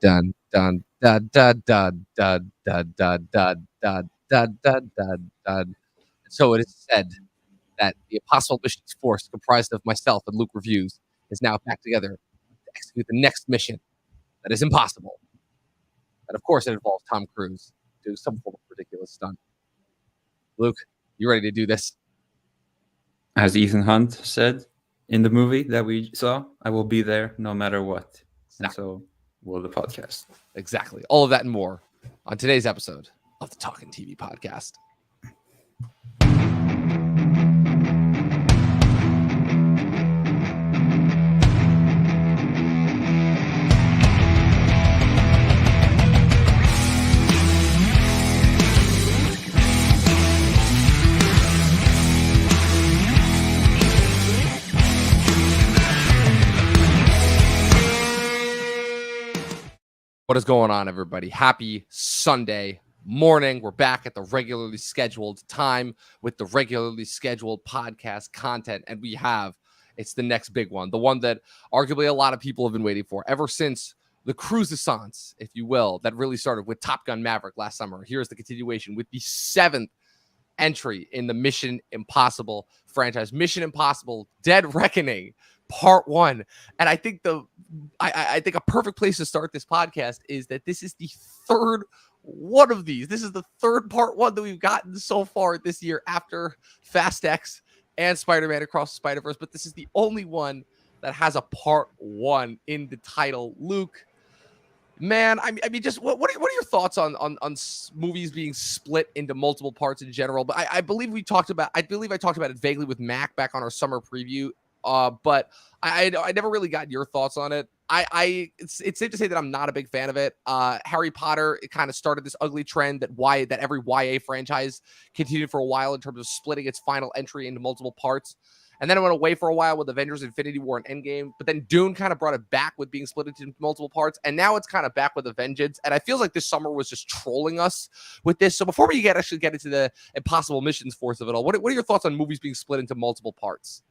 dun dun dun dun dun dun dun dun dun dun dun dun dun dun. So it is said that the Impossible Missions force, comprised of myself and Luke Reviews, is now back together to execute the next mission that is impossible. And of course, it involves Tom Cruise doing some form of ridiculous stunt. Luke, you ready to do this? As Ethan Hunt said in the movie that we saw, I will be there no matter what. And so will the podcast. Exactly. All of that and more on today's episode of the Talkin TV podcast. What is going on, everybody? Happy Sunday morning. We're back at the regularly scheduled time with the regularly scheduled podcast content. And it's the next big one, the one that arguably a lot of people have been waiting for ever since the cruisance, if you will, that really started with Top Gun Maverick last summer. Here's the continuation with the 7th entry in the Mission Impossible franchise. Mission Impossible Dead Reckoning Part 1. And I think I think a perfect place to start this podcast is that this is the third one of these. This is the third Part 1 that we've gotten so far this year after Fast X and Spider-Man Across the Spider-Verse, but this is the only one that has a Part 1 in the title. Luke, man, I mean, just what are your thoughts on movies being split into multiple parts in general? But I believe I talked about it vaguely with Mac back on our summer preview. But I never really got your thoughts on it. It's safe to say that I'm not a big fan of it. Harry Potter, it kind of started this ugly trend that every YA franchise continued for a while in terms of splitting its final entry into multiple parts. And then it went away for a while with Avengers Infinity War and Endgame. But then Dune kind of brought it back with being split into multiple parts. And now it's kind of back with a vengeance. And I feel like this summer was just trolling us with this. So before we actually get into the Impossible Missions force of it all, what are your thoughts on movies being split into multiple parts?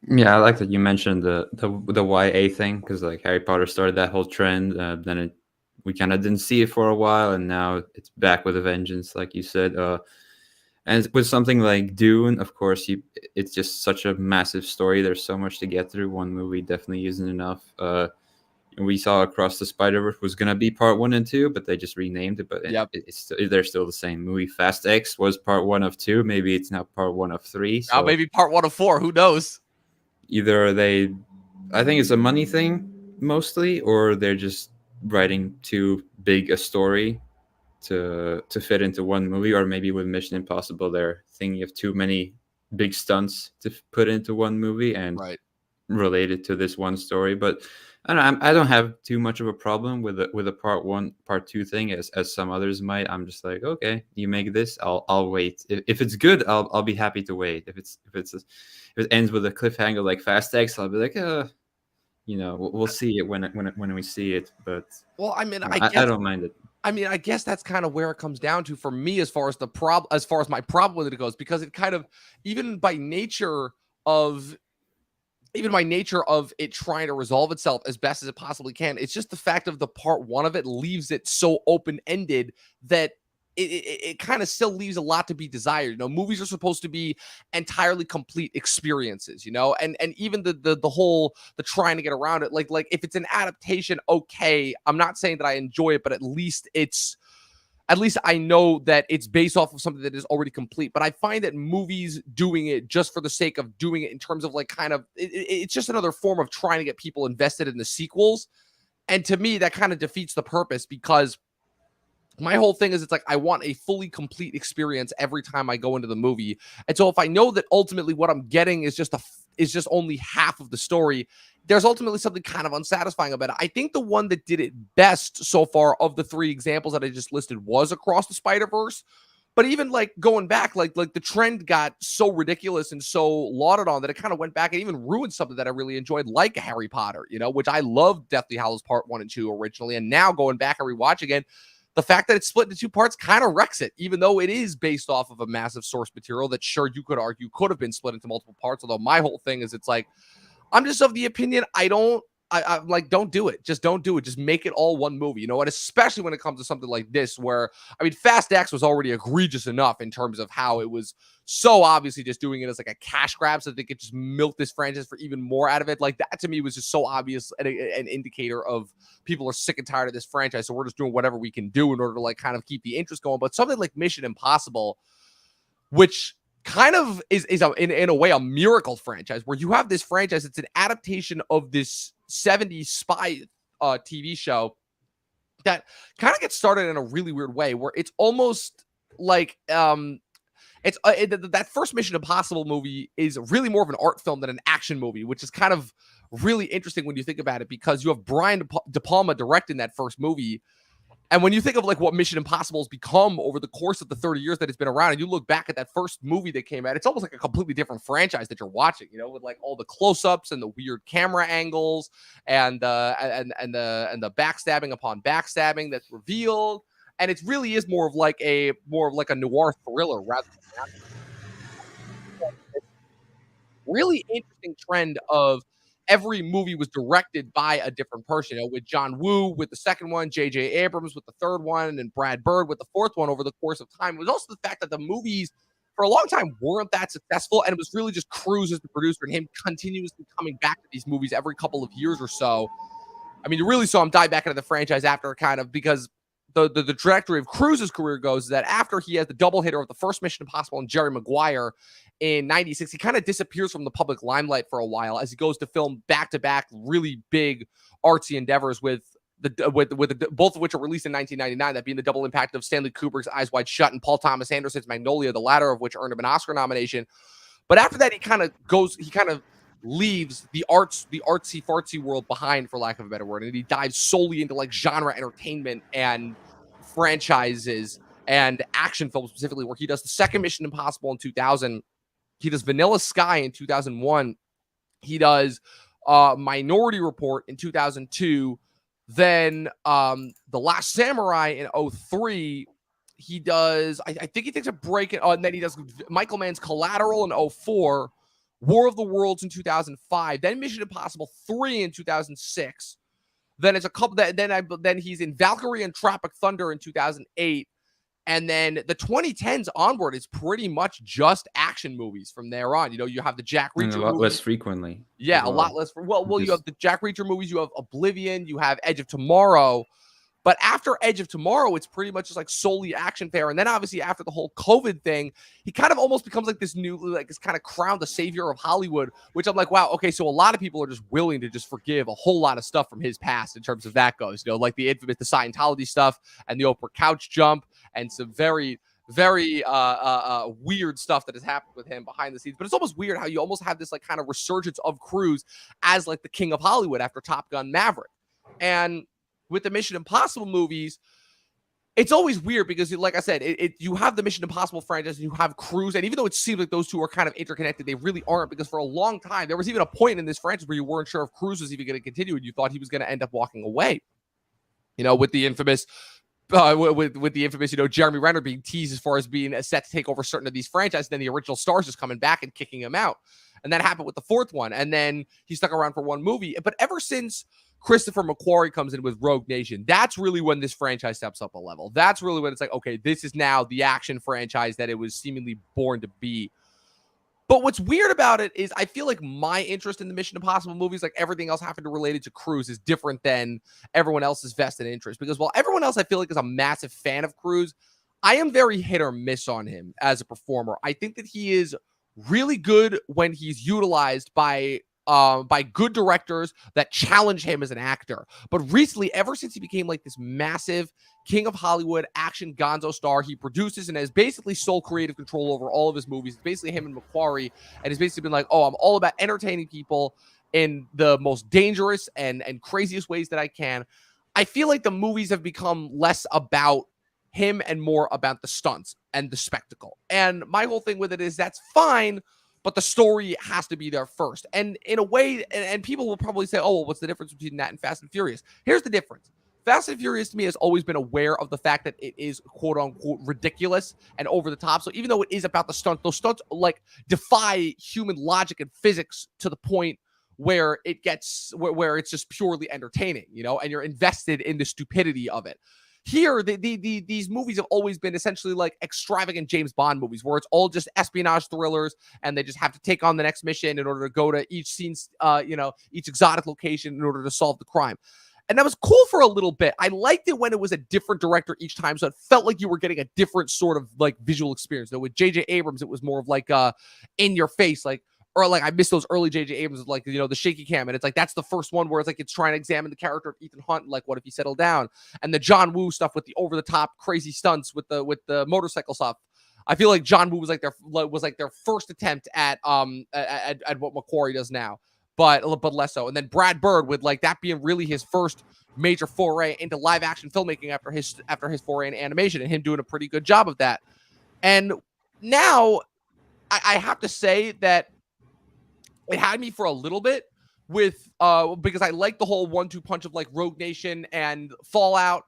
Yeah, I like that you mentioned the YA thing, because like Harry Potter started that whole trend. Then we kind of didn't see it for a while, and now it's back with a vengeance, like you said. And with something like Dune, of course, it's just such a massive story. There's so much to get through. One movie definitely isn't enough. We saw Across the Spider-Verse was gonna be Part 1 and 2, but they just renamed it. But they're still the same movie. Fast X was Part 1 of 2. Maybe it's now Part 1 of 3. So maybe Part 1 of 4. Who knows? Either I think it's a money thing mostly, or they're just writing too big a story to fit into one movie, or maybe with Mission Impossible they're thinking of too many big stunts to put into one movie and related to this one story. But I don't have too much of a problem with a Part 1, Part 2 thing as some others might. I'm just like, okay, you make this, I'll wait. If it's good, I'll be happy to wait. If it ends with a cliffhanger like Fast X, I'll be like, we'll see it when we see it. But well, I mean, I don't mind it. I mean, I guess that's kind of where it comes down to for me as far as my problem with it goes, because it kind of, even by nature of it trying to resolve itself as best as it possibly can, it's just the fact of the Part 1 of it leaves it so open-ended that it kind of still leaves a lot to be desired. Movies are supposed to be entirely complete experiences, and even the trying to get around it, like if it's an adaptation, okay, I'm not saying that I enjoy it, but at least I know that it's based off of something that is already complete. But I find that movies doing it just for the sake of doing it, in terms of like kind of, it's just another form of trying to get people invested in the sequels. And to me, that kind of defeats the purpose, because my whole thing is, it's like I want a fully complete experience every time I go into the movie. And so if I know that ultimately what I'm getting is just only half of the story, there's ultimately something kind of unsatisfying about it. I think the one that did it best so far of the 3 examples that I just listed was Across the Spider-Verse. But even like going back, like the trend got so ridiculous and so lauded on that it kind of went back and even ruined something that I really enjoyed, like Harry Potter, which I loved Deathly Hallows Part 1 and 2 originally. And now going back and rewatching it, the fact that it's split into 2 parts kind of wrecks it, even though it is based off of a massive source material that, sure, you could argue could have been split into multiple parts. Although my whole thing is, it's like, I'm just of the opinion, I don't I'm like, don't do it. Just don't do it. Just make it all one movie, you know. And especially when it comes to something like this, where I mean, Fast X was already egregious enough in terms of how it was so obviously just doing it as like a cash grab, so they could just milk this franchise for even more out of it. Like that to me was just so obvious an indicator of people are sick and tired of this franchise, so we're just doing whatever we can do in order to like kind of keep the interest going. But something like Mission Impossible, which kind of is in a way a miracle franchise, where you have this franchise, it's an adaptation of this 70s spy TV show that kind of gets started in a really weird way, where it's almost like that first Mission Impossible movie is really more of an art film than an action movie, which is kind of really interesting when you think about it, because you have Brian De Palma directing that first movie. And when you think of like what Mission Impossible has become over the course of the 30 years that it's been around, and you look back at that first movie that came out, it's almost like a completely different franchise that you're watching, you know, with like all the close-ups and the weird camera angles and the backstabbing upon backstabbing that's revealed. And it really is more of like a noir thriller rather than really interesting trend of every movie was directed by a different person. You know, with John Woo with the second one, J.J. Abrams with the third one, and Brad Bird with the fourth one over the course of time. It was also the fact that the movies for a long time weren't that successful, and it was really just Cruise as the producer and him continuously coming back to these movies every couple of years or so. I mean, you really saw him dive back into the franchise after kind of, because the trajectory of Cruise's career goes is that after he has the double hitter of the first Mission Impossible and Jerry Maguire in 96, he kind of disappears from the public limelight for a while as he goes to film back-to-back really big artsy endeavors with both of which are released in 1999, that being the double impact of Stanley Kubrick's Eyes Wide Shut and Paul Thomas Anderson's Magnolia, the latter of which earned him an Oscar nomination. But after that, he kind of leaves the artsy fartsy world behind, for lack of a better word, and he dives solely into like genre entertainment and franchises and action films specifically, where he does the second Mission Impossible in 2000. He does Vanilla Sky in 2001. He does Minority Report in 2002. Then The Last Samurai in 2003. He does, I think he takes a break, and then he does Michael Mann's Collateral in 2004. War of the Worlds in 2005, then Mission Impossible 3 in 2006. Then it's a couple that then he's in Valkyrie and Tropic Thunder in 2008. And then the 2010s onward is pretty much just action movies from there on. You know, you have the Jack Reacher and a lot movies. less frequently. Yeah, a lot less. Well, you have the Jack Reacher movies, you have Oblivion, you have Edge of Tomorrow. But after Edge of Tomorrow, it's pretty much just like solely action fare. And then obviously after the whole COVID thing, he kind of almost becomes like this new, like this kind of crowned the savior of Hollywood, which I'm like, wow, okay, so a lot of people are just willing to just forgive a whole lot of stuff from his past in terms of that goes, you know, like the infamous, the Scientology stuff and the Oprah couch jump and some very, very weird stuff that has happened with him behind the scenes. But it's almost weird how you almost have this like kind of resurgence of Cruise as like the king of Hollywood after Top Gun Maverick. And with the Mission Impossible movies, it's always weird because, like I said, you have the Mission Impossible franchise and you have Cruise, and even though it seems like those two are kind of interconnected, they really aren't, because for a long time, there was even a point in this franchise where you weren't sure if Cruise was even going to continue, and you thought he was going to end up walking away. You know, with the infamous, with the infamous, you know, Jeremy Renner being teased as far as being set to take over certain of these franchises, and then the original stars just coming back and kicking him out. And that happened with the fourth one, and then he stuck around for one movie. But ever since Christopher McQuarrie comes in with Rogue Nation, that's really when this franchise steps up a level. That's really when it's like, okay, this is now the action franchise that it was seemingly born to be. But what's weird about it is I feel like my interest in the Mission Impossible movies, like everything else having to related to Cruise, is different than everyone else's vested interest. Because while everyone else I feel like is a massive fan of Cruise, I am very hit or miss on him as a performer. I think that he is really good when he's utilized by good directors that challenge him as an actor. But recently, ever since he became like this massive king of Hollywood action gonzo star, he produces and has basically sole creative control over all of his movies. It's basically him and McQuarrie, and he's basically been like, oh, I'm all about entertaining people in the most dangerous and craziest ways that I can. I feel like the movies have become less about him and more about the stunts and the spectacle. And my whole thing with it is that's fine, but the story has to be there first. And in a way, and people will probably say, oh, well, what's the difference between that and Fast and Furious? Here's the difference. Fast and Furious to me has always been aware of the fact that it is quote unquote ridiculous and over the top. So even though it is about the stunt, those stunts like defy human logic and physics to the point where it gets where it's just purely entertaining, you know, and you're invested in the stupidity of it. Here, these movies have always been essentially like extravagant James Bond movies, where it's all just espionage thrillers, and they just have to take on the next mission in order to go to each scene's, each exotic location in order to solve the crime. And that was cool for a little bit. I liked it when it was a different director each time, so it felt like you were getting a different sort of like visual experience. Though with J.J. Abrams, it was more of like in your face, like, or like I miss those early J.J. Abrams, like, you know, the shaky cam, and it's like that's the first one where it's like it's trying to examine the character of Ethan Hunt, like what if he settled down, and the John Woo stuff with the over the top crazy stunts with the motorcycle stuff. I feel like John Woo was like their first attempt at what McQuarrie does now, but less so. And then Brad Bird, with like that being really his first major foray into live action filmmaking after his foray in animation, and him doing a pretty good job of that. And now I have to say that it had me for a little bit with because I like the whole 1-2 punch of like Rogue Nation and Fallout.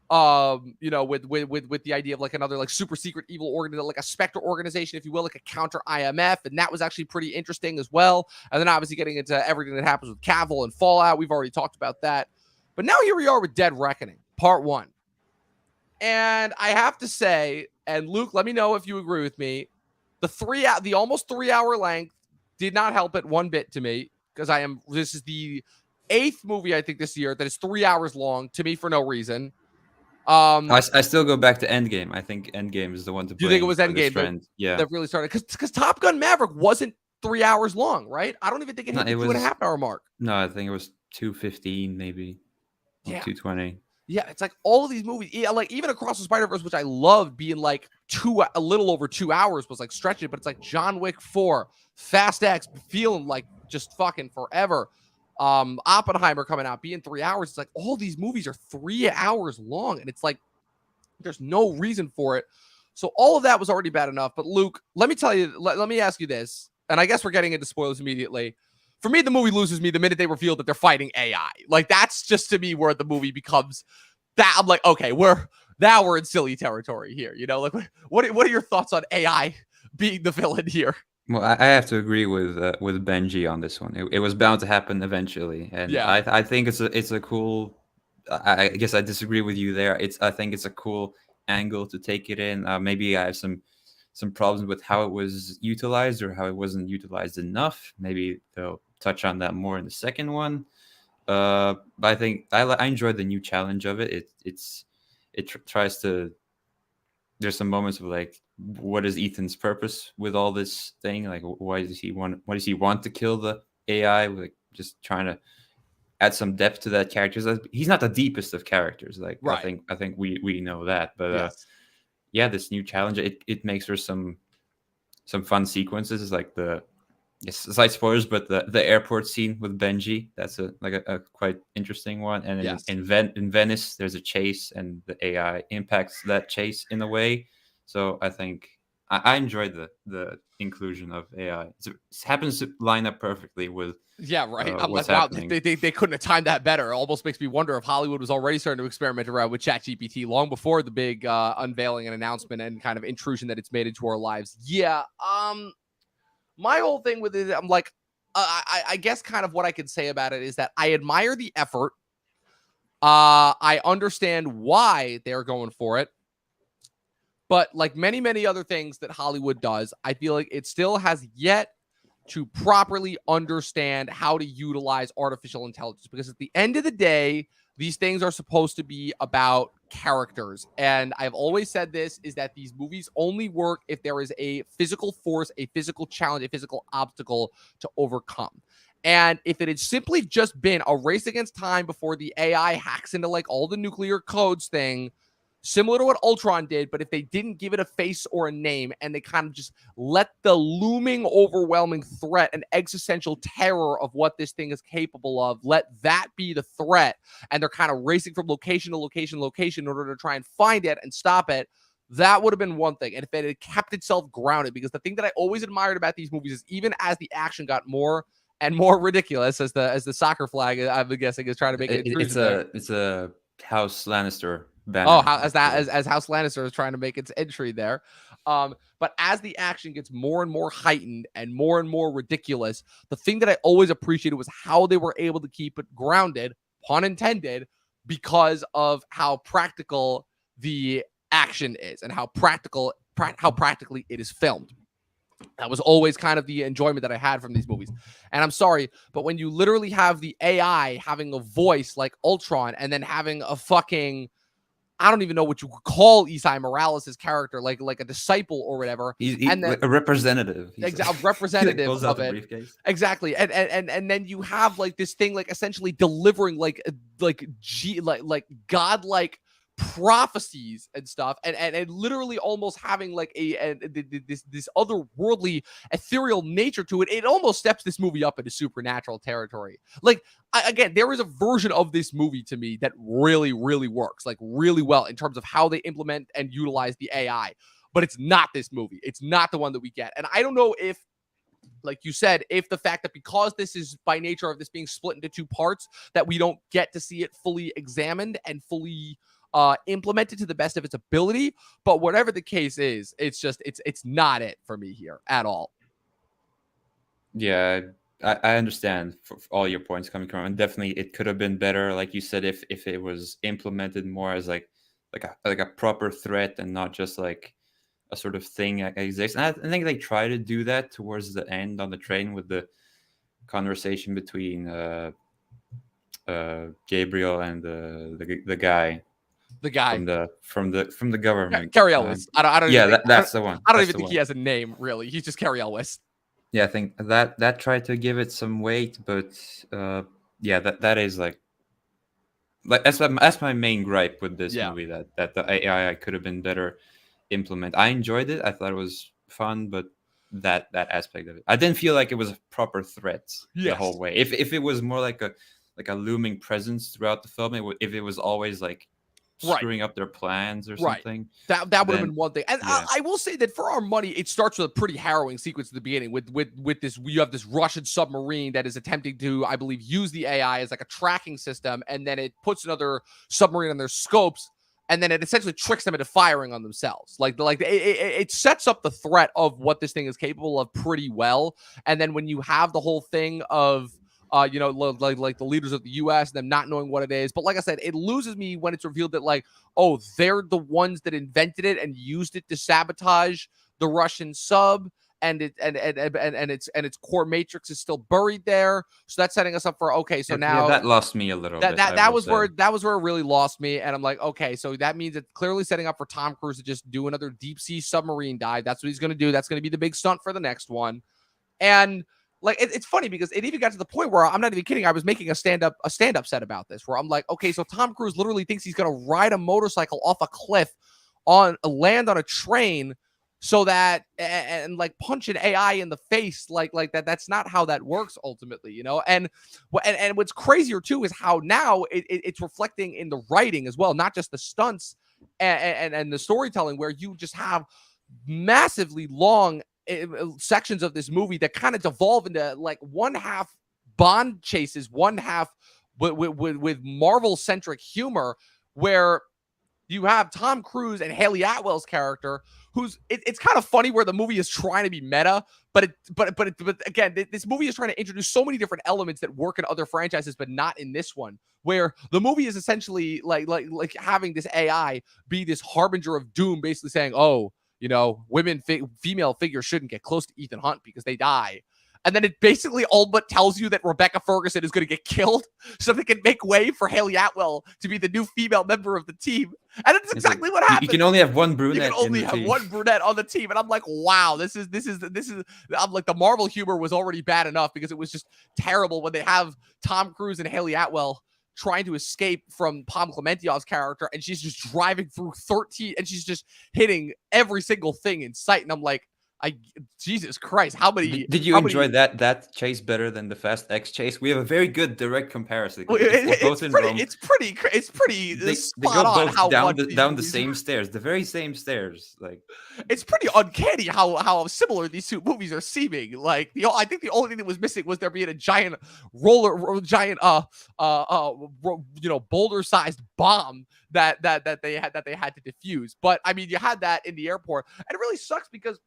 With the idea of like another like super secret evil organization, like a Spectre organization, if you will, like a counter IMF, and that was actually pretty interesting as well. And then obviously getting into everything that happens with Cavill and Fallout, we've already talked about that. But now here we are with Dead Reckoning, Part 1. And I have to say, and Luke, let me know if you agree with me, the almost 3 hour length did not help it one bit to me, because this is the 8th movie I think this year that is 3 hours long to me for no reason. I still go back to Endgame. I think Endgame is the one to do you think it was Endgame that really started? Because Top Gun Maverick wasn't 3 hours long, right? I don't even think it hit the 2.5 hour mark. No, I think it was 2:15 maybe. Yeah. 2:20. Yeah, it's like all of these movies, like even Across the Spider-Verse, which I loved, being like a little over 2 hours, was like stretching, but it's like John Wick 4, Fast X, feeling like just fucking forever. Oppenheimer coming out, being 3 hours. It's like all these movies are 3 hours long, and it's like there's no reason for it. So all of that was already bad enough. But Luke, let me tell you, let me ask you this, and I guess we're getting into spoilers immediately. For me, the movie loses me the minute they reveal that they're fighting AI. Like, that's just to me where the movie becomes that. I'm like, okay, we're in silly territory here. You know, like what are your thoughts on AI being the villain here? Well, I have to agree with Benji on this one. It was bound to happen eventually, and yeah. I think it's a cool. I guess I disagree with you there. I think it's a cool angle to take it in. Maybe I have some problems with how it was utilized or how it wasn't utilized enough. Maybe they'll touch on that more in the second one. But I think I enjoyed the new challenge of it. It tries to. There's some moments of like, what is Ethan's purpose with all this thing? Like, why does he want to kill the AI? Like, just trying to add some depth to that character. He's not the deepest of characters. Like, right. I think we know that. But yes. Yeah, this new challenge, it makes for some fun sequences. It's like slight spoilers, but the airport scene with Benji, that's a quite interesting one. And yes. in Venice, there's a chase, and the AI impacts that chase in a way. So I think I enjoyed the inclusion of AI. It happens to line up perfectly with yeah, right. I'm like, happening. Wow, they couldn't have timed that better. It almost makes me wonder if Hollywood was already starting to experiment around with ChatGPT long before the big unveiling and announcement and kind of intrusion that it's made into our lives. Yeah. My whole thing with it, I'm like, I guess kind of what I can say about it is that I admire the effort. I understand why they're going for it. But like many other things that Hollywood does, I feel like it still has yet to properly understand how to utilize artificial intelligence. Because at the end of the day, these things are supposed to be about characters. And I've always said this, is that these movies only work if there is a physical force, a physical challenge, a physical obstacle to overcome. And if it had simply just been a race against time before the AI hacks into like all the nuclear codes thing, similar to what Ultron did, but if they didn't give it a face or a name and they kind of just let the looming, overwhelming threat and existential terror of what this thing is capable of, let that be the threat, and they're kind of racing from location to location in order to try and find it and stop it, that would have been one thing. And if it had kept itself grounded, because the thing that I always admired about these movies is even as the action got more and more ridiculous, as the soccer flag, I'm guessing, is trying to make it. It's a House Lannister Oh, banner. how as that Actually, as House Lannister is trying to make its entry there. But as the action gets more and more heightened and more ridiculous, the thing that I always appreciated was how they were able to keep it grounded, pun intended, because of how practical the action is and how practically it is filmed. That was always kind of the enjoyment that I had from these movies. And I'm sorry, but when you literally have the AI having a voice like Ultron and then having a fucking, I don't even know what you could call Isai Morales' character, like a disciple or whatever, he's and then like a representative. He's a he like representative pulls out of the it. briefcase. Exactly. And then you have like this thing like essentially delivering like godlike prophecies and stuff and literally almost having like this otherworldly ethereal nature to it. It almost steps this movie up into supernatural territory. Like again, there is a version of this movie to me that really works like really well in terms of how they implement and utilize the AI, but it's not this movie. It's not the one that we get. And I don't know if, like you said, if the fact that because this is by nature of this being split into two parts, that we don't get to see it fully examined and fully implemented to the best of its ability. But whatever the case is, it's just it's not it for me here at all. Yeah, I understand all your points coming from, and definitely it could have been better, like you said, if it was implemented more as like a proper threat and not just like a sort of thing that exists. And I think they try to do that towards the end on the train with the conversation between Gabriel and the guy The guy, from the government. Carrie Ellis. I don't even Yeah, think that's the one. I don't That's even the think one. he has a name really. He's just Carrie Ellis. Yeah, I think that tried to give it some weight, but yeah, that is like that's my main gripe with this Yeah. movie, that the AI could have been better implement. I enjoyed it. I thought it was fun, but that aspect of it, I didn't feel like it was a proper threat the Yes. whole way. If it was more like a looming presence throughout the film, if it was always like Right. screwing up their plans or Right. something, That would have then been one thing. And yeah, I will say that for our money, it starts with a pretty harrowing sequence at the beginning with this. You have this Russian submarine that is attempting to, I believe, use the AI as like a tracking system, and then it puts another submarine on their scopes, and then it essentially tricks them into firing on themselves. It sets up the threat of what this thing is capable of pretty well. And then when you have the whole thing of like the leaders of the U.S. and them not knowing what it is. But like I said, it loses me when it's revealed that like, oh, they're the ones that invented it and used it to sabotage the Russian sub, and its core matrix is still buried there. So that's setting us up for okay. So yeah, now that lost me a little that bit. that I that will was say. where it really lost me, and I'm like, okay, so that means it's clearly setting up for Tom Cruise to just do another deep sea submarine dive. That's what he's going to do. That's going to be the big stunt for the next one. And like it's funny because it even got to the point where I'm not even kidding. I was making a stand-up set about this where I'm like, okay, so Tom Cruise literally thinks he's gonna ride a motorcycle off a cliff on land on a train so that and like punch an AI in the face like that. That's not how that works ultimately, you know. And what's crazier too is how now it's reflecting in the writing as well, not just the stunts and the storytelling, where you just have massively long sections of this movie that kind of devolve into like one half Bond chases, one half with Marvel centric humor, where you have Tom Cruise and Haley Atwell's character, who's it's kind of funny where the movie is trying to be meta, but again, this movie is trying to introduce so many different elements that work in other franchises, but not in this one, where the movie is essentially like having this AI be this harbinger of doom, basically saying, oh, you know, female figures shouldn't get close to Ethan Hunt because they die. And then it basically all but tells you that Rebecca Ferguson is going to get killed so they can make way for Haley Atwell to be the new female member of the team. And that's exactly what happened. You can only have one brunette. You can only have one brunette on the team. And I'm like, wow, this is I'm like, the Marvel humor was already bad enough because it was just terrible when they have Tom Cruise and Haley Atwell trying to escape from Pom Clementiov's character, and she's just driving through 13 and she's just hitting every single thing in sight. And I'm like, Jesus Christ, how many? Did you How enjoy many? that chase better than the Fast X chase? We have a very good direct comparison Well, because it's both in Rome. It's pretty They spot go on both how much these down the movies. same stairs, the very same stairs. Like It's pretty uncanny how similar these two movies are seeming. Like I think the only thing that was missing was there being a giant giant boulder sized bomb that they had to defuse. But I mean, you had that in the airport, and it really sucks because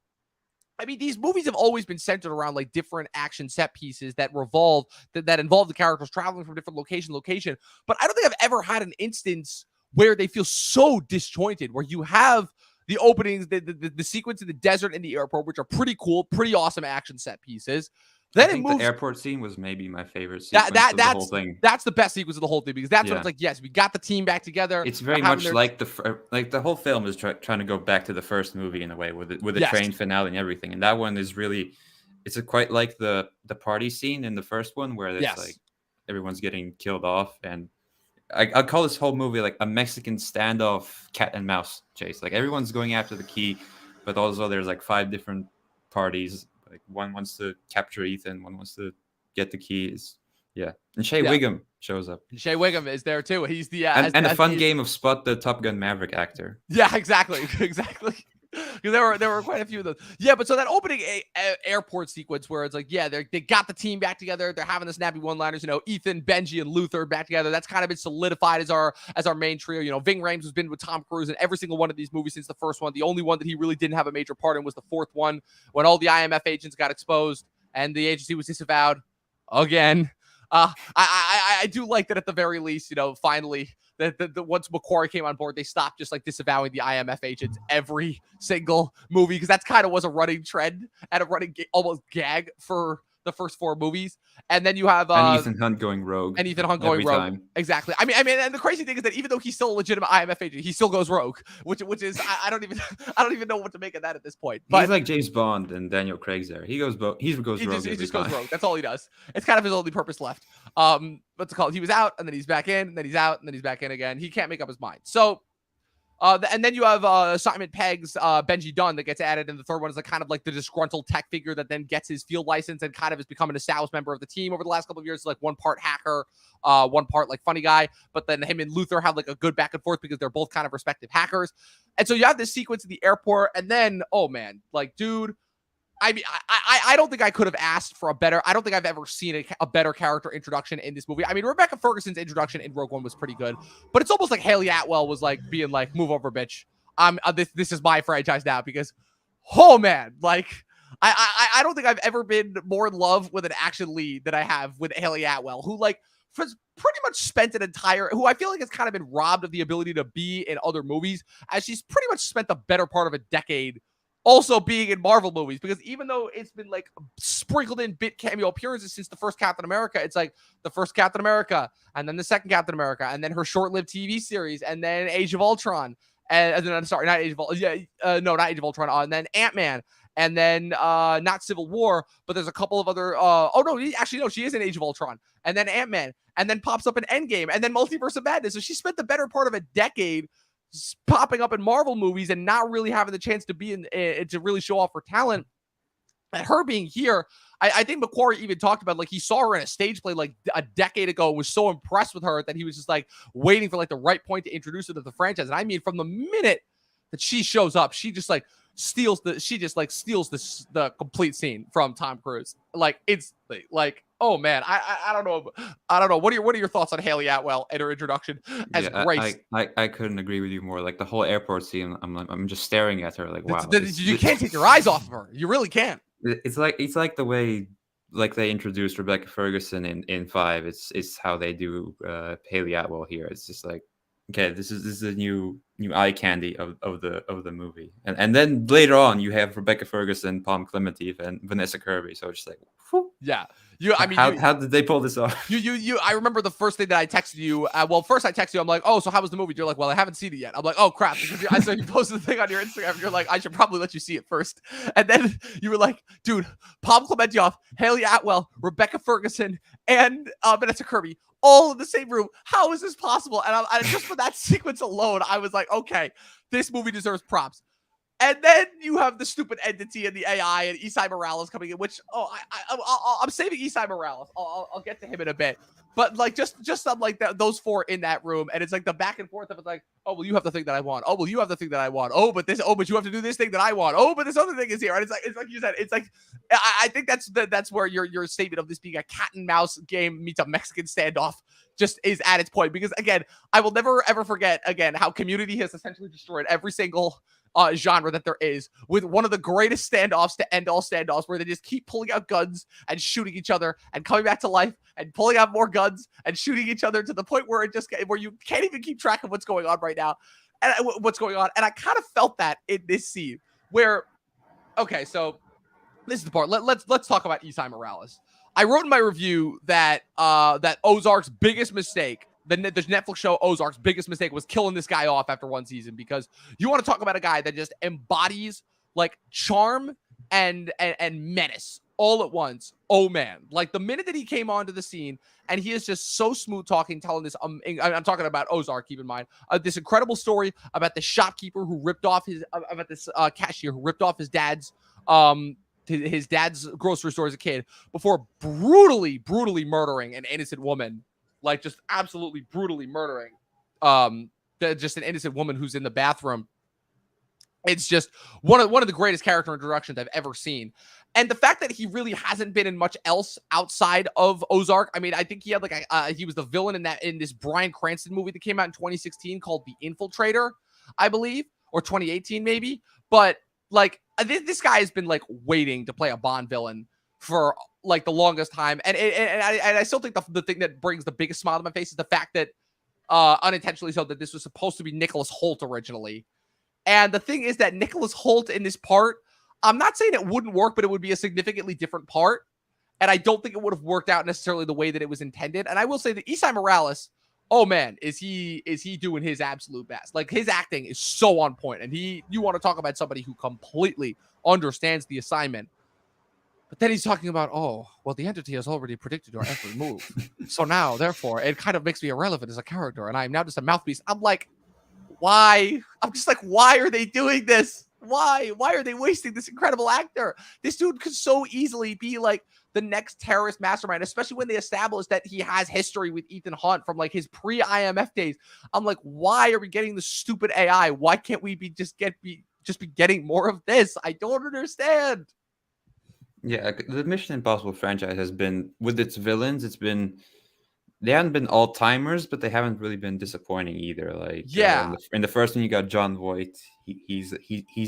I mean, these movies have always been centered around like different action set pieces that involve the characters traveling from different location to location. But I don't think I've ever had an instance where they feel so disjointed, where you have the openings, the sequence in the desert and the airport, which are pretty cool, pretty awesome action set pieces. I Then it think the moves airport scene was maybe my favorite sequence of the whole thing. that's the best sequence of the whole thing because that's when Yeah. it's like, yes, we got the team back together. It's very much like the whole film is trying to go back to the first movie in a way with the Yes. train finale and everything. And that one is really, it's quite like the party scene in the first one where it's Yes. like everyone's getting killed off. And I call this whole movie like a Mexican standoff cat and mouse chase. Like everyone's going after the key, but also there's like 5 different parties. Like one wants to capture Ethan, one wants to get the keys. Yeah. And Shea Wiggum shows up. And Shea Wiggum is there too. He's the and a fun game of spot the Top Gun Maverick actor. Yeah, exactly. Because there were quite a few of those. Yeah, but so that opening airport sequence where it's like, yeah, they got the team back together. They're having the snappy one-liners. You know, Ethan, Benji, and Luther back together. That's kind of been solidified as our main trio. You know, Ving Rhames has been with Tom Cruise in every single one of these movies since the first one. The only one that he really didn't have a major part in was the fourth one when all the IMF agents got exposed and the agency was disavowed again. I do like that at the very least, you know, finally the once McQuarrie came on board, they stopped just like disavowing the IMF agents every single movie because that's kind of was a running trend and a running almost gag for the first 4 movies. And then you have and Ethan Hunt going rogue. And Ethan Hunt going rogue. Time. Exactly. I mean, and the crazy thing is that even though he's still a legitimate IMF agent, he still goes rogue, which is I don't even know what to make of that at this point. But he's like James Bond and Daniel Craig's there. He goes rogue. He just goes rogue. That's all he does. It's kind of his only purpose left. What's it called? He was out and then he's back in, and then he's out and then he's back in again. He can't make up his mind. So and then you have Simon Pegg's Benji Dunn that gets added, and the third one is like kind of like the disgruntled tech figure that then gets his field license and kind of has become an established member of the team over the last couple of years. It's like one part hacker, one part like funny guy, but then him and Luther have like a good back and forth because they're both kind of respective hackers. And so you have this sequence in the airport, and then oh man, like dude. I mean, I don't think I could have asked for a better. I don't think I've ever seen a better character introduction in this movie. I mean, Rebecca Ferguson's introduction in Rogue One was pretty good, but it's almost like Haley Atwell was like being like, "Move over, bitch. This is my franchise now." Because, oh man, like I don't think I've ever been more in love with an action lead than I have with Haley Atwell, who like has pretty much spent who I feel like has kind of been robbed of the ability to be in other movies, as she's pretty much spent the better part of a decade also being in Marvel movies, because even though it's been like sprinkled in bit cameo appearances since the first Captain America, it's like the first Captain America and then the second Captain America and then her short-lived TV series and then Age of Ultron and then I'm sorry, not Age of Ultron, not Age of Ultron, and then Ant-Man and then not Civil War, but there's a couple of other she is in Age of Ultron and then Ant-Man and then pops up in Endgame and then Multiverse of Madness. So she spent the better part of a decade popping up in Marvel movies and not really having the chance to be in to really show off her talent. And her being here, I think McQuarrie even talked about like he saw her in a stage play like a decade ago, was so impressed with her that he was just like waiting for like the right point to introduce her to the franchise. And I mean, from the minute that she shows up, she just like steals the complete scene from Tom Cruise. Like instantly. Like, oh man, I don't know. What are your thoughts on Haley Atwell and her introduction as Grace? I couldn't agree with you more. Like the whole airport scene, I'm just staring at her like, wow. You can't take your eyes off of her. You really can't. It's like the way like they introduced Rebecca Ferguson in 5. It's how they do Haley Atwell here. It's just like, okay, this is a new eye candy of the movie, and then later on you have Rebecca Ferguson, Palm Clemente, and Vanessa Kirby. So it's just like, whew. Yeah. How did they pull this off? I remember the first thing that I texted you. First I texted you. I'm like, oh, so how was the movie? You're like, well, I haven't seen it yet. I'm like, oh crap. I saw you posted the thing on your Instagram. And you're like, I should probably let you see it first. And then you were like, dude, Palm Clementieff, Haley Atwell, Rebecca Ferguson, and Vanessa Kirby, all in the same room. How is this possible? And just for that sequence alone, I was like, okay, this movie deserves props. And then you have the stupid entity and the AI and Isai Morales coming in, which I'm saving Isai Morales. I'll get to him in a bit. But like just on like those four in that room, and it's like the back and forth of it's like, oh well, you have the thing that I want. Oh well, you have the thing that I want. But you have to do this thing that I want. Oh, but this other thing is here, and it's like you said, it's like I think that's where your statement of this being a cat and mouse game meets a Mexican standoff just is at its point. Because again, I will never ever forget again how Community has essentially destroyed every single genre that there is, with one of the greatest standoffs to end all standoffs, where they just keep pulling out guns and shooting each other and coming back to life and pulling out more guns and shooting each other to the point where where you can't even keep track of what's going on right now and what's going on. And I kind of felt that in this scene where, okay, so this is the part. Let's talk about Isai Morales. I wrote in my review that that Ozark's biggest mistake, the Netflix show Ozark's biggest mistake, was killing this guy off after one season, because you want to talk about a guy that just embodies like charm and menace all at once. Oh man, like the minute that he came onto the scene, and he is just so smooth talking, telling this I'm talking about Ozark, keep in mind, this incredible story about the shopkeeper who ripped off about this cashier who ripped off his dad's grocery store as a kid before brutally murdering an innocent woman, like just absolutely brutally murdering just an innocent woman who's in the bathroom. It's just one of the greatest character introductions I've ever seen. And the fact that he really hasn't been in much else outside of Ozark. I mean, I think he had like he was the villain in this Bryan Cranston movie that came out in 2016 called The Infiltrator, I believe, or 2018 maybe. But like this guy has been like waiting to play a Bond villain for like the longest time, and I still think the thing that brings the biggest smile to my face is the fact that unintentionally so that this was supposed to be Nicholas Hoult originally. And the thing is that Nicholas Hoult in this part, I'm not saying it wouldn't work, but it would be a significantly different part. And I don't think it would have worked out necessarily the way that it was intended. And I will say that Isai Morales, oh man, is he doing his absolute best. Like his acting is so on point. And you want to talk about somebody who completely understands the assignment. But then he's talking about, oh, well, the entity has already predicted our every move. So now, therefore, it kind of makes me irrelevant as a character. And I am now just a mouthpiece. I'm like, why? I'm just like, why are they doing this? Why are they wasting this incredible actor? This dude could so easily be like the next terrorist mastermind, especially when they establish that he has history with Ethan Hunt from like his pre-IMF days. I'm like, why are we getting the stupid AI? Why can't we be getting more of this? I don't understand. Yeah, the Mission Impossible franchise has been, with its villains, they haven't been all timers, but they haven't really been disappointing either. Like in the first one, you got John Voight. He's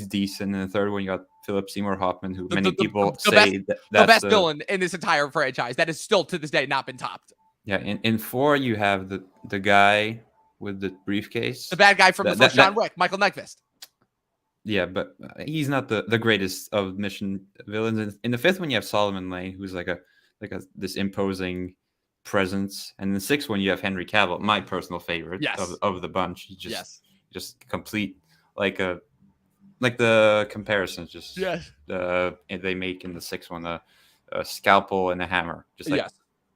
decent. In the third one, you got Philip Seymour Hoffman, who many people say that's the best villain in this entire franchise. That is still to this day not been topped. Yeah, in 4 you have the guy with the briefcase, the bad guy from the first John Wick, Michael Nyqvist. Yeah, but he's not the greatest of mission villains. In the 5th one, you have Solomon Lane, who's like this imposing presence, and in the 6th one, you have Henry Cavill, my personal favorite of the bunch. He just complete like the comparisons they make in the 6th one, a scalpel and a hammer, just like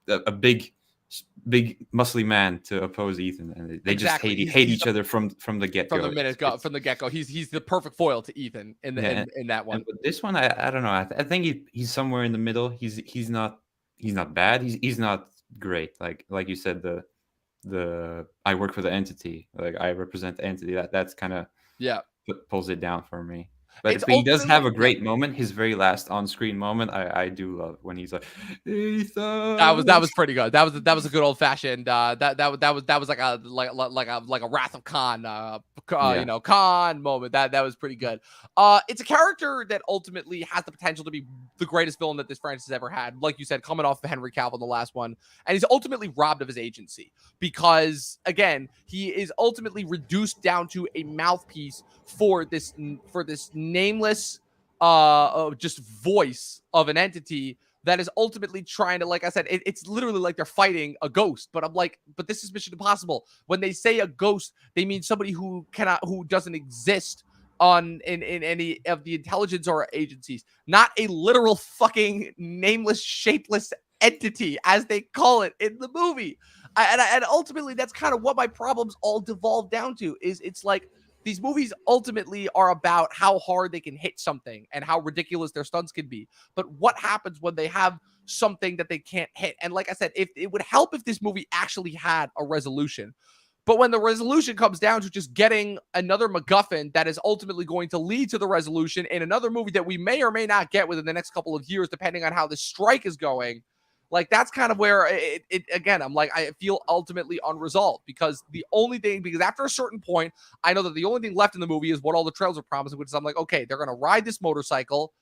a big muscly man to oppose Ethan, and they just hate each other from the get-go. From the get-go, he's the perfect foil to Ethan in that one. But this one, I don't know. I think he's somewhere in the middle. He's not bad. He's not great. Like you said, the I work for the entity. Like I represent the entity. That's kind of pulls it down for me. But he does have a great moment. His very last on-screen moment, I do love when he's like, Ethan. That was pretty good. That was a good old-fashioned. That was like a Wrath of Khan, Khan moment. That was pretty good. It's a character that ultimately has the potential to be the greatest villain that this franchise has ever had. Like you said, coming off of Henry Cavill, the last one, and he's ultimately robbed of his agency because, again, he is ultimately reduced down to a mouthpiece for this nameless just voice of an entity that is ultimately trying to, like I said, it's literally like they're fighting a ghost. But I'm like, but this is Mission Impossible. When they say a ghost, they mean somebody who doesn't exist in any of the intelligence or agencies, not a literal fucking nameless, shapeless entity, as they call it in the movie. And ultimately, that's kind of what my problems all devolve down to. Is it's like, these movies ultimately are about how hard they can hit something and how ridiculous their stunts can be. But what happens when they have something that they can't hit? And like I said, if it would help if this movie actually had a resolution. But when the resolution comes down to just getting another MacGuffin that is ultimately going to lead to the resolution in another movie that we may or may not get within the next couple of years, depending on how this strike is going, like that's kind of where it again, I'm like, I feel ultimately unresolved because after a certain point, I know that the only thing left in the movie is what all the trailers are promising, which is I'm like, okay, they're going to ride this motorcycle.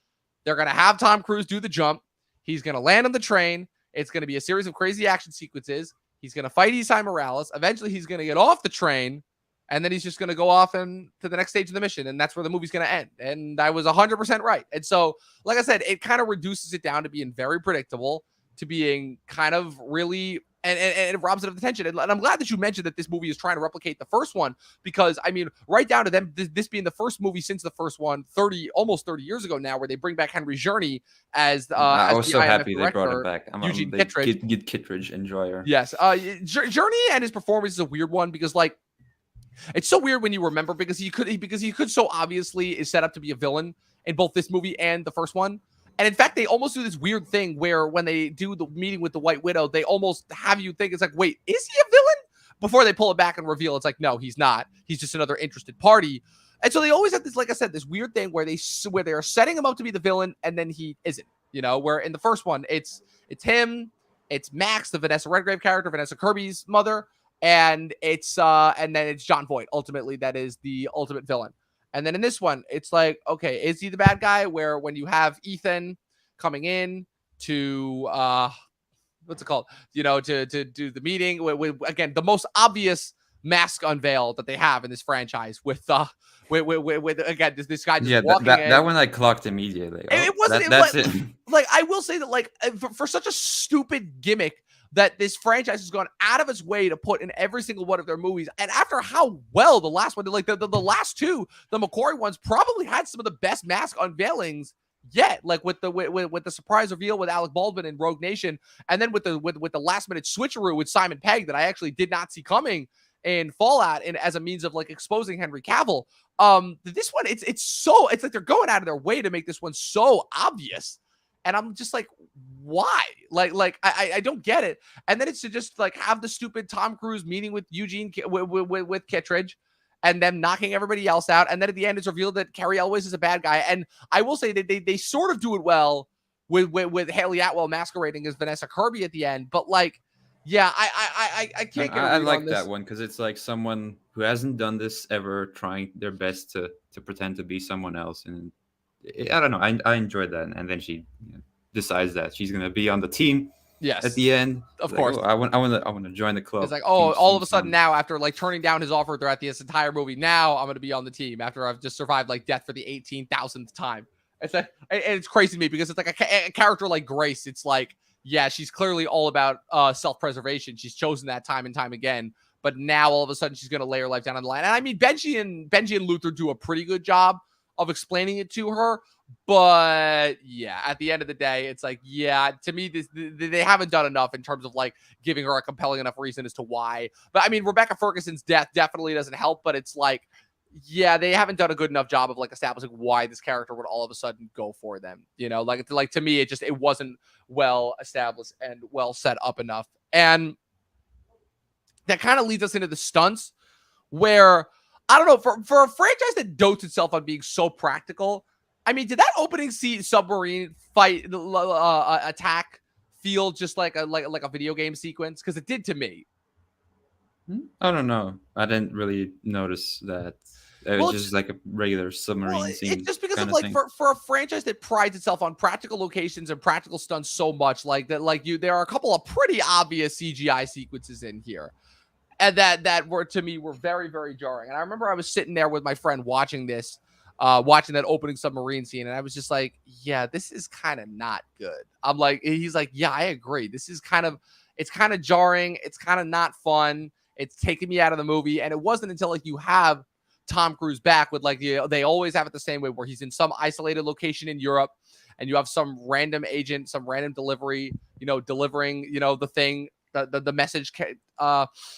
They're going to have Tom Cruise do the jump. He's going to land on the train. It's going to be a series of crazy action sequences. He's going to fight Isai Morales. Eventually, he's going to get off the train, and then he's just going to go off and to the next stage of the mission, and that's where the movie's going to end. And I was 100% right. And so, like I said, it kind of reduces it down to being very predictable, to being kind of really, and it robs it of the tension. And I'm glad that you mentioned that this movie is trying to replicate the first one, because I mean, right down to them, this being the first movie since the first one, almost 30 years ago now, where they bring back Henry Journey as I was the so IMF happy director, they brought it back. I'm Eugene a big Kittredge. Kittredge enjoyer. Yes, Journey and his performance is a weird one because like it's so weird when you remember because he could so obviously is set up to be a villain in both this movie and the first one. And in fact, they almost do this weird thing where when they do the meeting with the White Widow, they almost have you think it's like, wait, is he a villain? Before they pull it back and reveal it's like, no, he's not. He's just another interested party. And so they always have this, like I said, this weird thing where they're setting him up to be the villain and then he isn't. You know, where in the first one, it's him, it's Max, the Vanessa Redgrave character, Vanessa Kirby's mother, and then it's John Voight, ultimately, that is the ultimate villain. And then in this one, it's like, okay, is he the bad guy? Where when you have Ethan coming in to what's it called? You know, to do the meeting with again the most obvious mask unveil that they have in this franchise with again this guy just walking in. That one I clocked immediately. It wasn't that's it. Like I will say that like for such a stupid gimmick that this franchise has gone out of its way to put in every single one of their movies. And after how well the last one, like the last two, the McQuarrie ones probably had some of the best mask unveilings yet, like with the surprise reveal with Alec Baldwin in Rogue Nation, and then with the last minute switcheroo with Simon Pegg that I actually did not see coming in Fallout, and as a means of like exposing Henry Cavill. This one, it's like they're going out of their way to make this one so obvious. And I'm just like, why? Like I don't get it. And then it's to just like have the stupid Tom Cruise meeting with Eugene with Kittredge, and them knocking everybody else out. And then at the end, it's revealed that Cary Elwes is a bad guy. And I will say that they sort of do it well with Haley Atwell masquerading as Vanessa Kirby at the end. But like, yeah, I can't get. I like that one because it's like someone who hasn't done this ever trying their best to pretend to be someone else, and I don't know. I enjoyed that, and then she decides that she's gonna be on the team. Yes, at the end, of course. Like, oh, I want to join the club. It's like, oh, all of a sudden now, after like turning down his offer throughout this entire movie, now I'm going to be on the team after I've just survived like death for the 18,000th time. It's like, and it's crazy to me because it's like a character like Grace. It's like, yeah, she's clearly all about self-preservation. She's chosen that time and time again. But now all of a sudden she's going to lay her life down on the line. And I mean, Benji and Luther do a pretty good job of explaining it to her. But yeah, at the end of the day, it's like, yeah, to me, they haven't done enough in terms of like giving her a compelling enough reason as to why. But I mean, Rebecca Ferguson's death definitely doesn't help, but it's like, yeah, they haven't done a good enough job of like establishing why this character would all of a sudden go for them. You know, like to me, it wasn't well established and well set up enough. And that kind of leads us into the stunts where, I don't know, for a franchise that dotes itself on being so practical, I mean, did that opening submarine fight attack feel just like a video game sequence? Because it did to me. I don't know. I didn't really notice that. It was just like a regular submarine scene. It's just because of like for a franchise that prides itself on practical locations and practical stunts so much, like that, like there are a couple of pretty obvious CGI sequences in here, and that were to me were very, very jarring. And I remember I was sitting there with my friend watching this. Watching that opening submarine scene, and I was just like, yeah, this is kind of not good. I'm like, he's like, yeah, I agree. This is it's kind of jarring. It's kind of not fun. It's taking me out of the movie. And it wasn't until like you have Tom Cruise back with like, they always have it the same way where he's in some isolated location in Europe and you have some random agent, some random delivery, delivering, the thing, the message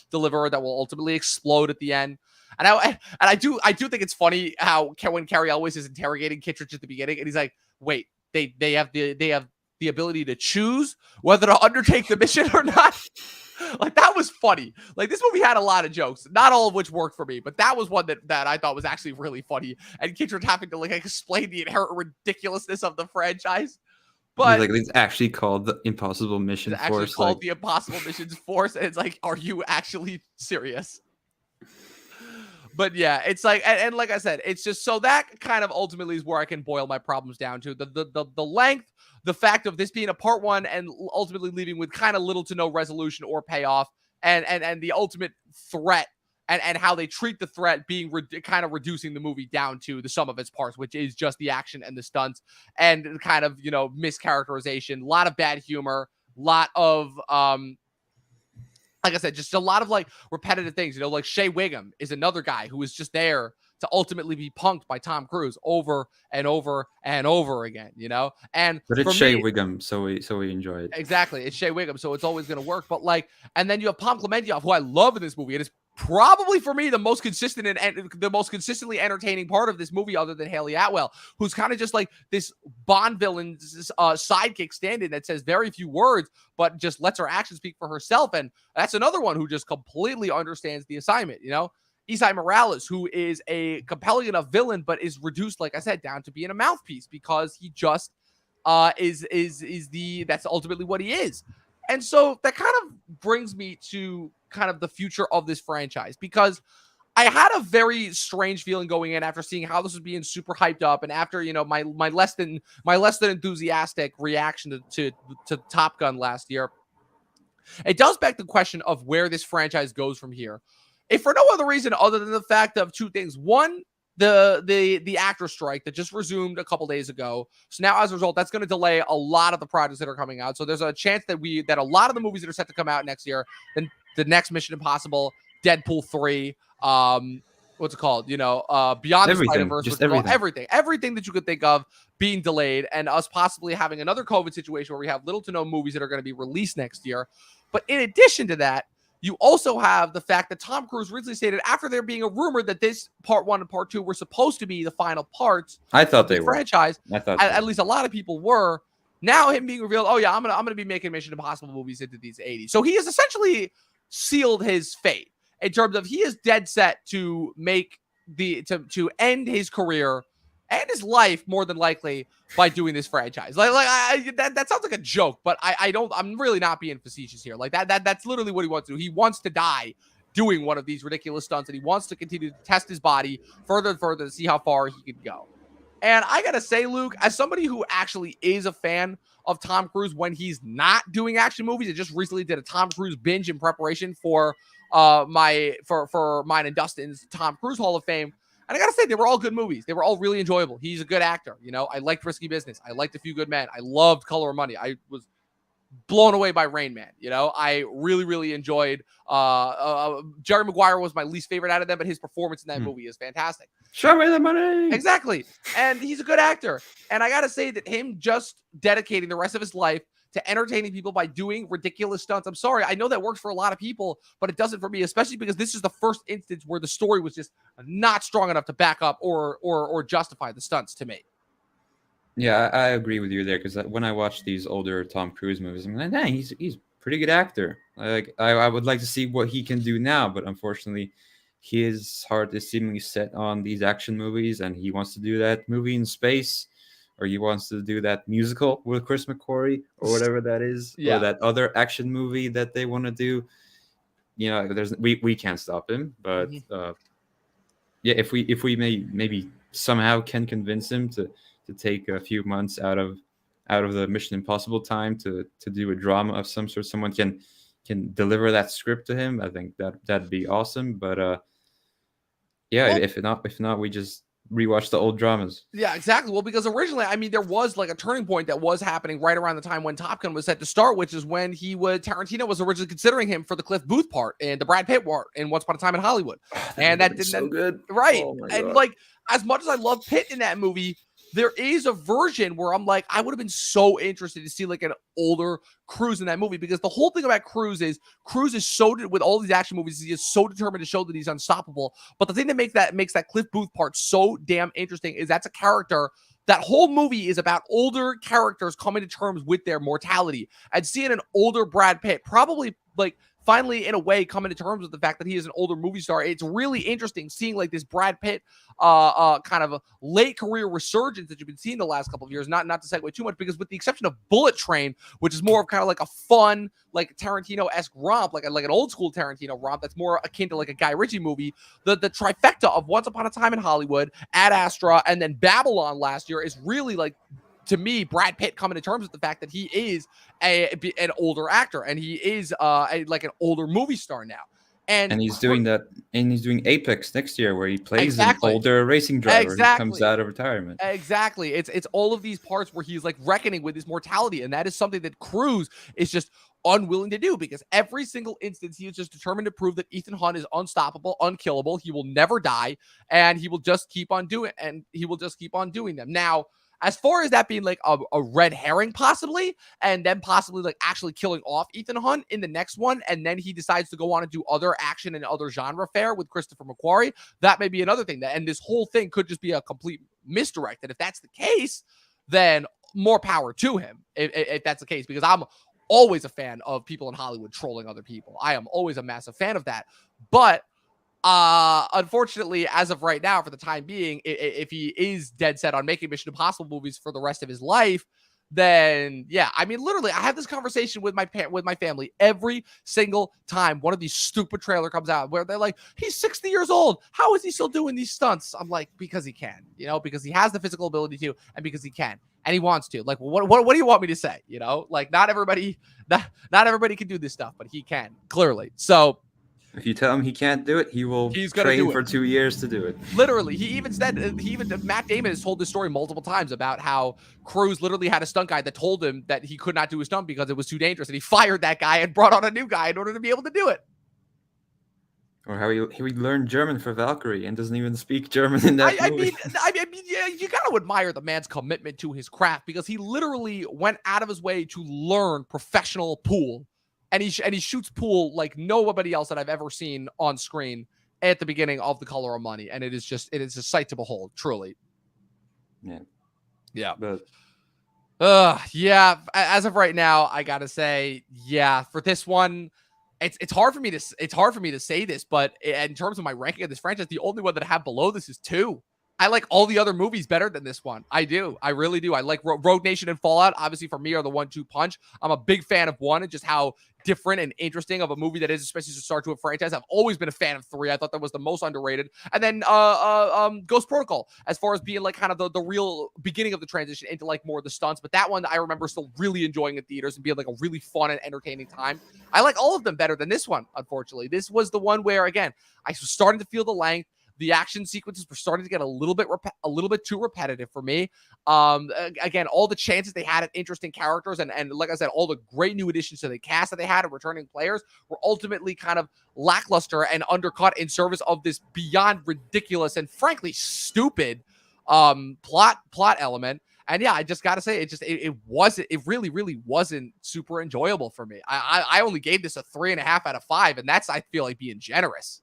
deliverer that will ultimately explode at the end. And I do think it's funny how when Carrie Elwes is interrogating Kittredge at the beginning, and he's like, "Wait, they have the ability to choose whether to undertake the mission or not." Like, that was funny. Like, this movie had a lot of jokes, not all of which worked for me, but that was one that I thought was actually really funny. And Kittredge having to like explain the inherent ridiculousness of the franchise. But like it's actually called the Impossible Mission it's actually Force. called Like, the Impossible Missions Force, and it's like, are you actually serious? But yeah, it's like, and like I said, it's just so that kind of ultimately is where I can boil my problems down to the length, the fact of this being a part one and ultimately leaving with kind of little to no resolution or payoff, and the ultimate threat and how they treat the threat being kind of reducing the movie down to the sum of its parts, which is just the action and the stunts and kind of, you know, mischaracterization, a lot of bad humor, lot of like I said, just a lot of like repetitive things, you know, like Shea Wiggum is another guy who is just there to ultimately be punked by Tom Cruise over and over and over again, you know? And but it's for Shea me, Wiggum, so we enjoy it. exactly, it's Shea Wiggum, so it's always going to work. But like, and then you have Pom Klementieff, who I love in this movie. It is probably for me the most consistent and the most consistently entertaining part of this movie, other than Haley Atwell, who's kind of just like this Bond villain's sidekick stand-in that says very few words, but just lets her actions speak for herself. And that's another one who just completely understands the assignment, you know? Isai Morales, who is a compelling enough villain, but is reduced, like I said, down to being a mouthpiece because he just that's ultimately what he is. And so that kind of brings me to kind of the future of this franchise, because I had a very strange feeling going in after seeing how this was being super hyped up, and after, you know, my less than enthusiastic reaction to Top Gun last year. It does beg the question of where this franchise goes from here, if for no other reason other than the fact of two things. One, the actor strike that just resumed a couple days ago. So now as a result, that's going to delay a lot of the projects that are coming out. So there's a chance that a lot of the movies that are set to come out next year, then the next Mission Impossible, Deadpool 3, what's it called? You know, Beyond the Everything, Spider-Verse, just which everything. everything that you could think of being delayed, and us possibly having another COVID situation where we have little to no movies that are going to be released next year. But in addition to that, you also have the fact that Tom Cruise originally stated, after there being a rumor that this part one and part two were supposed to be the final parts I thought of they this were. franchise, I thought at least a lot of people were. Now him being revealed, oh yeah, I'm gonna be making Mission Impossible movies into these 80s. So he has essentially sealed his fate in terms of he is dead set to make to end his career and his life, more than likely, by doing this franchise. That sounds like a joke, but I'm really not being facetious here. Like that's literally what he wants to do. He wants to die doing one of these ridiculous stunts, and he wants to continue to test his body further and further to see how far he can go. And I gotta say, Luke, as somebody who actually is a fan of Tom Cruise when he's not doing action movies, I just recently did a Tom Cruise binge in preparation for mine and Dustin's Tom Cruise Hall of Fame. And I gotta say, they were all good movies. They were all really enjoyable. He's a good actor. You know, I liked Risky Business. I liked A Few Good Men. I loved Color of Money. I was blown away by Rain Man. You know, I really, really enjoyed Jerry Maguire was my least favorite out of them, but his performance in that movie is fantastic. Show me the money. Exactly. And he's a good actor. And I gotta say that him just dedicating the rest of his life to entertaining people by doing ridiculous stunts. I'm sorry, I know that works for a lot of people, but it doesn't for me, especially because this is the first instance where the story was just not strong enough to back up or justify the stunts to me. Yeah, I agree with you there, because when I watch these older Tom Cruise movies, I'm like, dang, he's a pretty good actor. I would like to see what he can do now, but unfortunately, his heart is seemingly set on these action movies, and he wants to do that movie in space, or he wants to do that musical with Chris McQuarrie, or whatever that is, Yeah. or that other action movie that they want to do. You know, we can't stop him, but yeah, if we maybe somehow can convince him to take a few months out of the Mission Impossible time to do a drama of some sort, someone can deliver that script to him, I think that'd be awesome. But yeah, Well, if not, we just rewatch the old dramas. yeah, exactly. Well, because originally, I mean, there was like a turning point that was happening right around the time when Top Gun was set to start, which is when Tarantino was originally considering him for the Cliff Booth part and the Brad Pitt part in Once Upon a Time in Hollywood. And that didn't so good. right. Oh my And God. like, as much as I love Pitt in that movie, there is a version where I'm like, I would have been so interested to see like an older Cruise in that movie, because the whole thing about Cruise is so with all these action movies, he is so determined to show that he's unstoppable. But the thing that makes that Cliff Booth part so damn interesting is that's a character. That whole movie is about older characters coming to terms with their mortality, and seeing an older Brad Pitt probably like finally in a way coming to terms with the fact that he is an older movie star. It's really interesting seeing like this Brad Pitt kind of a late career resurgence that you've been seeing the last couple of years. Not to segue too much, because with the exception of Bullet Train, which is more of kind of like a fun, like Tarantino-esque romp, like an old school Tarantino romp that's more akin to like a Guy Ritchie movie, the trifecta of Once Upon a Time in Hollywood, Ad Astra, and then Babylon last year is really like, to me, Brad Pitt coming to terms with the fact that he is an older actor, and he is like an older movie star now. And he's doing that, and he's doing Apex next year, where he plays exactly. an older racing driver who exactly. comes out of retirement. Exactly. It's all of these parts where he's like reckoning with his mortality, and that is something that Cruise is just unwilling to do, because every single instance he is just determined to prove that Ethan Hunt is unstoppable, unkillable. He will never die, and he will just keep on doing them. Now, as far as that being like a red herring possibly, and then possibly like actually killing off Ethan Hunt in the next one, and then he decides to go on and do other action and other genre fare with Christopher McQuarrie, that may be another thing. And this whole thing could just be a complete misdirect. And if that's the case, then more power to him, if that's the case, because I'm always a fan of people in Hollywood trolling other people. I am always a massive fan of that. But unfortunately, as of right now, for the time being, if he is dead set on making Mission Impossible movies for the rest of his life, then yeah, I mean, literally, I have this conversation with my family every single time one of these stupid trailer comes out, where they're like, he's 60 years old. How is he still doing these stunts? I'm like, because he can, because he has the physical ability to, and because he can, and he wants to. Like, what do you want me to say? Like, not everybody can do this stuff, but he can, clearly. So if you tell him he can't do it, he's train for 2 years to do it. Literally, Matt Damon has told this story multiple times about how Cruise literally had a stunt guy that told him that he could not do a stunt because it was too dangerous, and he fired that guy and brought on a new guy in order to be able to do it. Or how he learned German for Valkyrie and doesn't even speak German in that movie. I mean, yeah, you got to admire the man's commitment to his craft, because he literally went out of his way to learn professional pool. And he shoots pool like nobody else that I've ever seen on screen at the beginning of The Color of Money. And it is a sight to behold, truly. Yeah. But yeah, as of right now, I gotta say, yeah, for this one, it's hard for me to say this, but in terms of my ranking of this franchise, the only one that I have below this is 2. I like all the other movies better than this one. I do. I really do. I like Rogue Nation and Fallout, obviously, for me, are the 1-2 punch. I'm a big fan of 1 and just how different and interesting of a movie that is, especially to start to a franchise. I've always been a fan of 3. I thought that was the most underrated. And then Ghost Protocol, as far as being like kind of the real beginning of the transition into like more of the stunts. But that one I remember still really enjoying in theaters and being like a really fun and entertaining time. I like all of them better than this one, unfortunately. This was the one where, again, I was starting to feel the length. The action sequences were starting to get a little bit too repetitive for me. Again, all the chances they had at interesting characters and like I said, all the great new additions to the cast that they had of returning players were ultimately kind of lackluster and undercut in service of this beyond ridiculous and frankly stupid plot element. And yeah, I just got to say, it really wasn't super enjoyable for me. I only gave this a 3.5 out of 5, and that's, I feel like, being generous.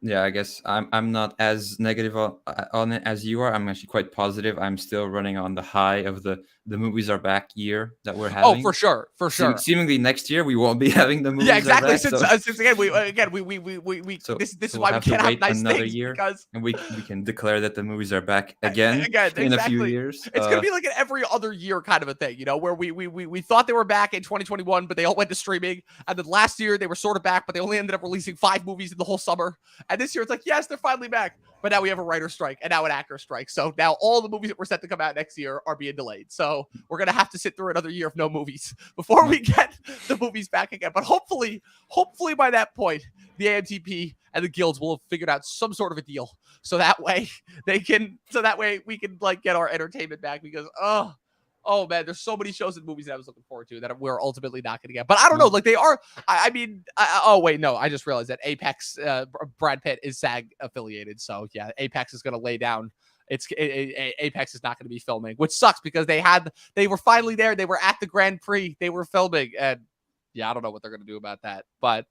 Yeah, I guess I'm not as negative on it as you are. I'm actually quite positive. I'm still running on the high of the movies are back year that we're having. Oh, for sure. Seemingly next year we won't be having the movies. Yeah, exactly. Back, since again we this is why we can't have nice another things, year, because and we can declare that the movies are back again in a few years. It's gonna be like an every other year kind of a thing, where we thought they were back in 2021, but they all went to streaming, and then last year they were sort of back, but they only ended up releasing 5 movies in the whole summer. And this year it's like, yes, they're finally back, but now we have a writer's strike and now an actor's strike. So now all the movies that were set to come out next year are being delayed. So we're gonna have to sit through another year of no movies before we get the movies back again. But hopefully by that point, the AMTP and the guilds will have figured out some sort of a deal, so that way we can like get our entertainment back, because oh man, there's so many shows and movies that I was looking forward to that we're ultimately not going to get. But I don't know, like they are. Oh wait, no, I just realized that Apex, Brad Pitt is SAG affiliated, so yeah, Apex is going to lay down Apex is not going to be filming, which sucks because they were finally there. They were at the Grand Prix. They were filming, and yeah, I don't know what they're going to do about that. But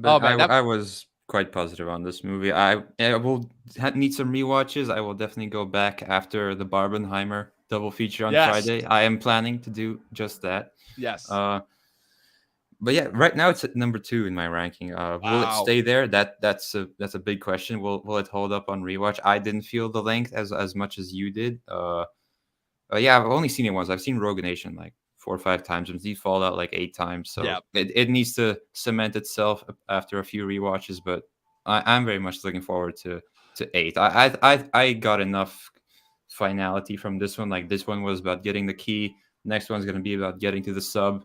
oh man, I was quite positive on this movie. I will need some rewatches. I will definitely go back after the Barbenheimer double feature on Friday. I am planning to do just that. Yes. But yeah, right now it's at number 2 in my ranking. Will it stay there? That's a big question. Will it hold up on rewatch? I didn't feel the length as much as you did. Yeah, I've only seen it once. I've seen Rogue Nation like 4 or 5 times, and Fallout like 8 times. So it needs to cement itself after a few rewatches. But I'm very much looking forward to 8. I got enough finality from this one. Like this one was about getting the key. Next one's going to be about getting to the sub.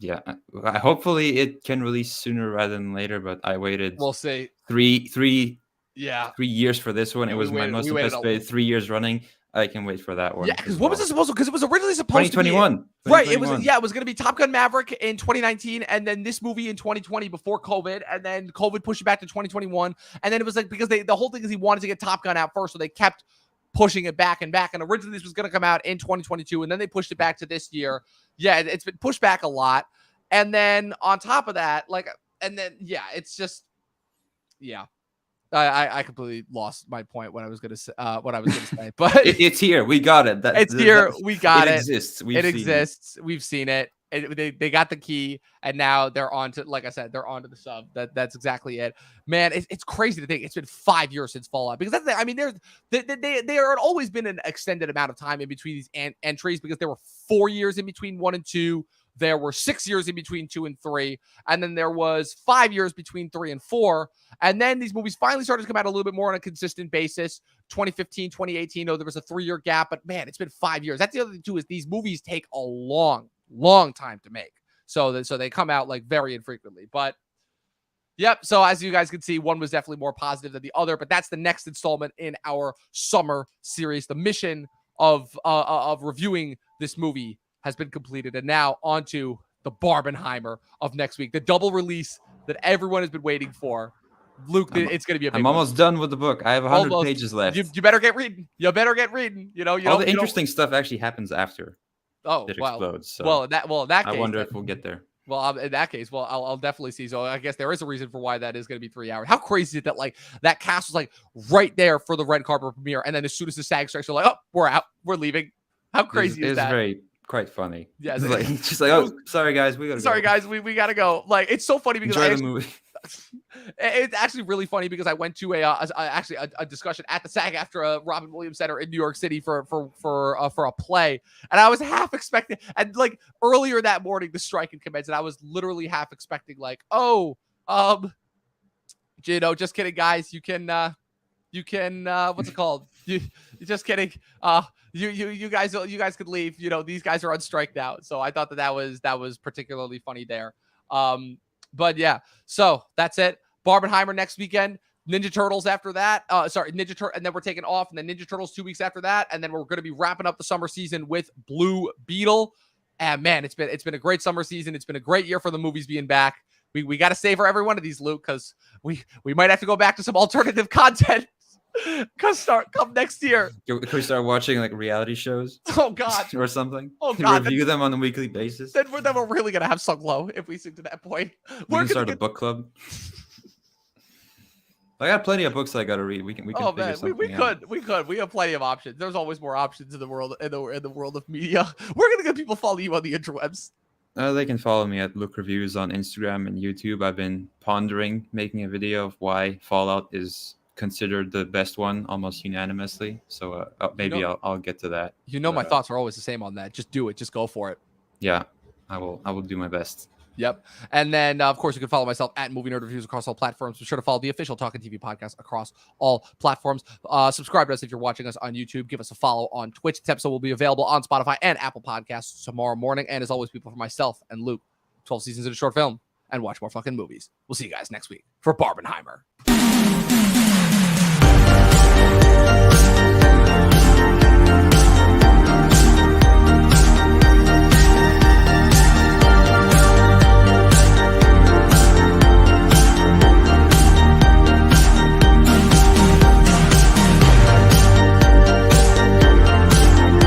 Yeah, hopefully it can release sooner rather than later. But I waited. We'll see. 3 years for this one. It was my most anticipated 3 years running. I can wait for that one. Yeah, because what was it supposed to? Because it was originally supposed 2021. to be right. It was it was going to be Top Gun Maverick in 2019, and then this movie in 2020 before COVID, and then COVID pushed it back to 2021, and then it was like because the whole thing is he wanted to get Top Gun out first, so they kept pushing it back and back. And originally this was going to come out in 2022, and then they pushed it back to this year. Yeah, it's been pushed back a lot, and then on top of that, it's just I completely lost my point what I was going to say. But it's here. We got it. We got it. It exists. It exists. We've seen it. They got the key, and now they're on to, like I said, they're on to the sub. That's exactly it, man. It's crazy to think it's been 5 years since Fallout, because they are always been an extended amount of time in between these entries, because there were 4 years in between 1 and 2. There were 6 years in between 2 and 3, and then there was 5 years between 3 and 4. And then these movies finally started to come out a little bit more on a consistent basis. 2015, 2018, there was a 3-year gap, but man, it's been 5 years. That's the other thing too, is these movies take a long time to make. So they come out like very infrequently. But yep. So as you guys can see, one was definitely more positive than the other, but that's the next installment in our summer series. The mission of reviewing this movie has been completed, and now on to the Barbenheimer of next week, the double release that everyone has been waiting for. Luke, it's going to be a big I'm almost done with the book. I have 100 pages left. You better get reading. You better get reading. All the interesting stuff actually happens after it explodes. So in that case, I wonder if we'll get there. Well, in that case, I'll definitely see. So I guess there is a reason for why that is going to be 3 hours. How crazy is it that that cast was right there for the red carpet premiere, and then as soon as the SAG strikes, they're like, oh, we're out, we're leaving. How crazy is that? Very quite funny. Yeah, it's just like, oh, sorry guys, we gotta go. Like, it's so funny because enjoy the movie. It's actually really funny because I went to a discussion at the SAG after a Robin Williams Center in New York City for a play, and I was half expecting, and earlier that morning the strike had commenced, and I was literally half expecting just kidding, guys, you can what's it called? You just kidding. You guys could leave. These guys are on strike now. So I thought that was particularly funny there. But yeah, so that's it. Barbenheimer next weekend. Ninja Turtles after that. And then we're taking off, and then Ninja Turtles 2 weeks after that, and then we're going to be wrapping up the summer season with Blue Beetle. And man, it's been a great summer season. It's been a great year for the movies being back. We got to savor every one of these, Luke, because we might have to go back to some alternative content. Come next year. Can we start watching reality shows? Oh God, or something? Oh God, review them on a weekly basis. Then we're really gonna have Sung Low if we sink to that point. We're gonna start a book club. I got plenty of books I gotta read. We can. Oh man, we could. We have plenty of options. There's always more options in the world in the world of media. We're gonna get people follow you on the interwebs. They can follow me at Look Reviews on Instagram and YouTube. I've been pondering making a video of why Fallout is considered the best one almost unanimously, so maybe I'll get to that. My thoughts are always the same on that. Just do it. Just go for it. Yeah, I will do my best. Yep. And then of course you can follow myself at Movie Nerd Reviews across all platforms. Be sure to follow the official Talkin TV podcast across all platforms. Subscribe to us if you're watching us on YouTube. Give us a follow on Twitch. This episode will be available on Spotify and Apple Podcasts tomorrow morning. And as always, people, for myself and Luke, 12 seasons in a short film, and watch more fucking movies. We'll see you guys next week for Barbenheimer.